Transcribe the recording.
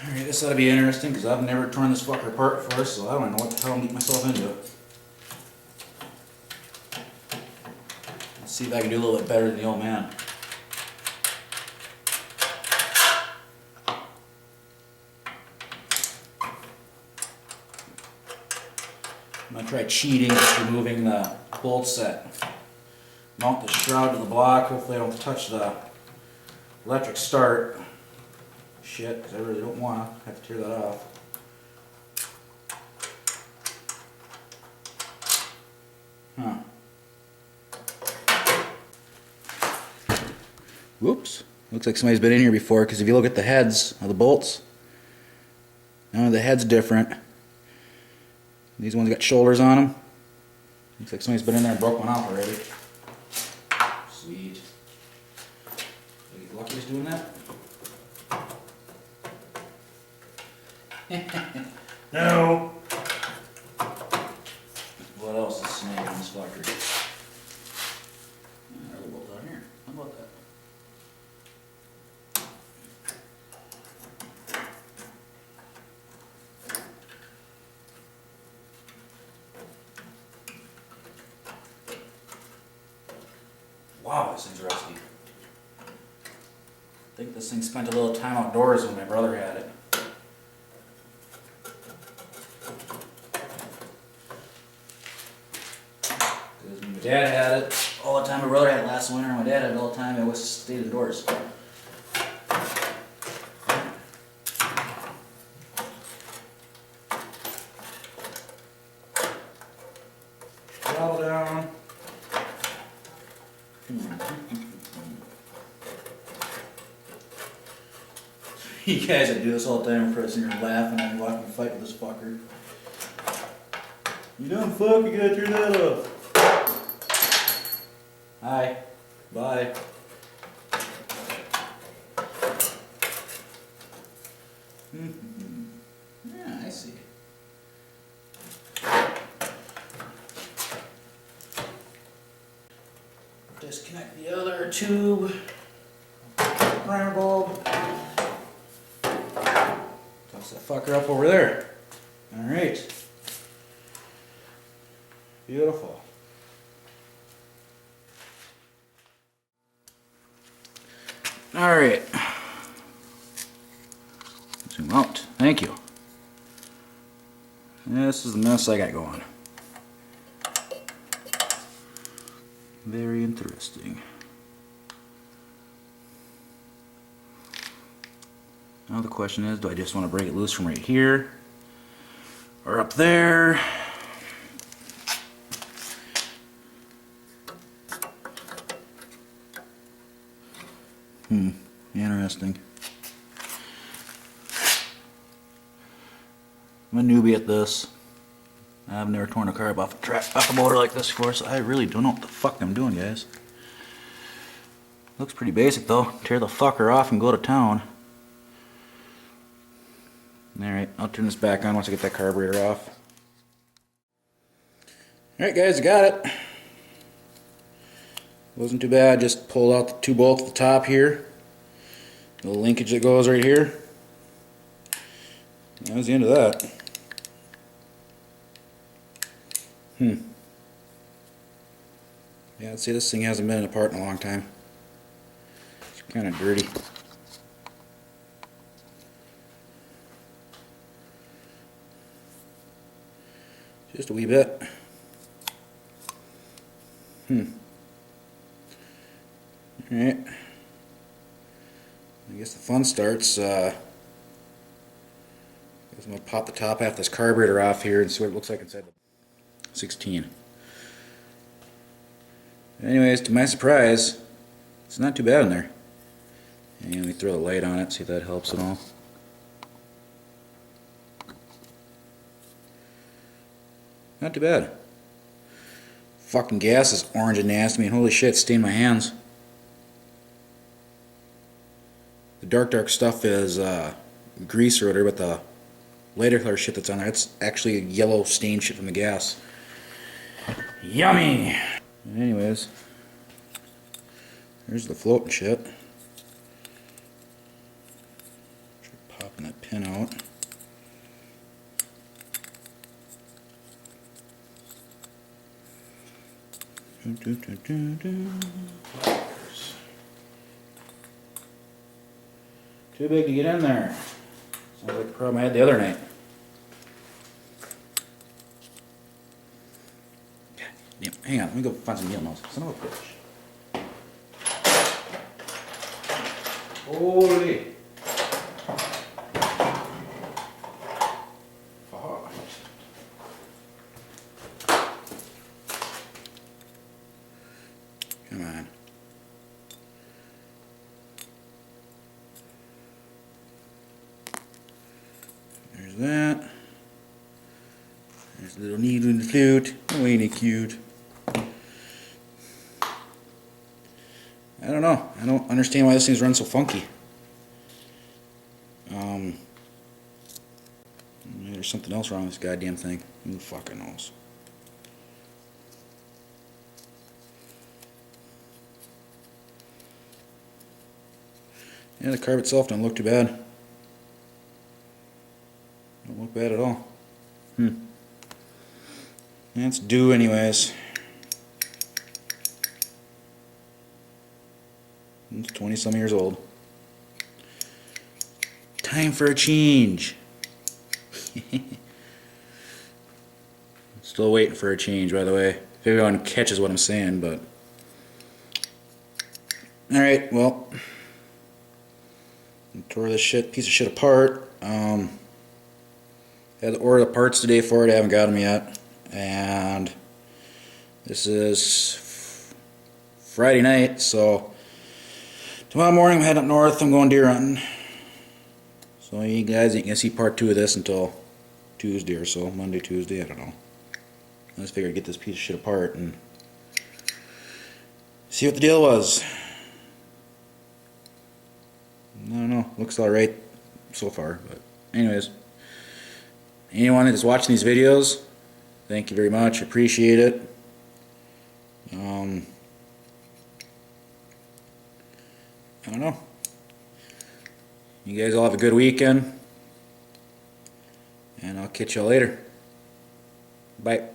Alright, this ought to be interesting because I've never torn this fucker apart before, so I don't know what the hell I'm getting myself into. Let's see if I can do a little bit better than the old man. I'm going to try cheating, just removing the bolt set. Mount the shroud to the block, hopefully I don't touch the electric start. Shit, because I really don't want to have to tear that off. Huh. Whoops. Looks like somebody's been in here before, because if you look at the heads of the bolts, the head's different. These ones got shoulders on them. Looks like somebody's been in there and broke one off already. Sweet. Are you lucky just doing that? No! What else is snake in this fucker? There's a bolt down here. How about that? Wow, this thing's rusty. I think this thing spent a little time outdoors when my brother had it. Because my dad had it all the time, my brother had it last winter, and my dad had it all the time, I always stayed indoors. Throttle down. You guys that do this all the time, Chris, and you're laughing and you're watching me fight with this fucker. You done fuck, you gotta turn that off. Hi. Bye. Yeah, I see. Disconnect the other tube. Primer bulb. Toss that fucker up over there. Alright. Beautiful. Alright. Zoom out. Thank you. This is the mess I got going. Very interesting. Now the question is, do I just want to break it loose from right here or up there? Interesting. I'm a newbie at this. I've never torn a carb off a motor like this before, so I really don't know what the fuck I'm doing, guys. Looks pretty basic though. Tear the fucker off and go to town. Alright, I'll turn this back on once I get that carburetor off. Alright guys, I got it. Wasn't too bad, just pulled out the two bolts at the top here. The linkage that goes right here. That was the end of that. Yeah, see, this thing hasn't been apart in a long time. It's kind of dirty. Just a wee bit. Alright. I guess the fun starts. I guess I'm going to pop the top half of this carburetor off here and see what it looks like inside the 16. Anyways, to my surprise, it's not too bad in there. And let me throw the light on it, see if that helps at all. Not too bad. Fucking gas is orange and nasty. I mean, holy shit, it stained my hands. The dark stuff is grease or whatever, but the lighter color shit that's on there, it's actually a yellow stain shit from the gas. Yummy! Anyways, here's the floating shit. Try popping that pin pin out. Too big to get in there. Sounds like the problem I had the other night. God damn, hang on, let me go find some nail nails. Son of a bitch. Holy. Fuck. Come on. There's that. There's a little needle in the flute. Oh, ain't it cute? I don't know. I don't understand why this thing's run so funky. Maybe there's something else wrong with this goddamn thing. Who fucking knows? Yeah, the carb itself don't look too bad. Don't look bad at all. It's due anyways. It's 20 some years old. Time for a change. Still waiting for a change, by the way. If everyone catches what I'm saying, but alright, well, I tore this piece of shit apart. Had to order the parts today for it. I haven't got them yet. And this is Friday night, so tomorrow morning I'm heading up north. I'm going deer hunting. So you guys ain't gonna see part 2 of this until Tuesday or so. Monday, Tuesday, I don't know. I just figured I'd get this piece of shit apart and see what the deal was. I don't know. Looks alright so far, but anyways. Anyone that's watching these videos, thank you very much. Appreciate it. I don't know. You guys all have a good weekend, and I'll catch y'all later. Bye.